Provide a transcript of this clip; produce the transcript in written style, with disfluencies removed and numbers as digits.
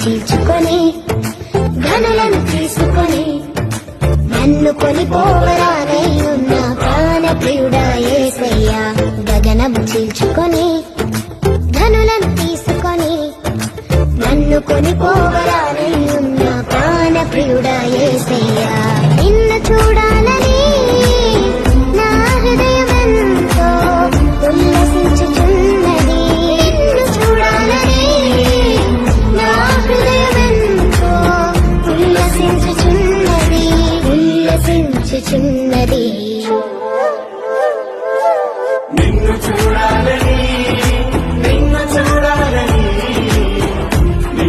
చీల్చుకొని ధనులను తీసుకొని నన్ను కొనిపోవరానై ఉన్న ప్రాణప్రియుడా యేసయ్యా. గగనము చీల్చుకొని ధనులను తీసుకొని నన్ను కొనిపోవరానై ఉన్న ప్రాణప్రియుడా యేసయ్యా. నిన్ను చూడాలని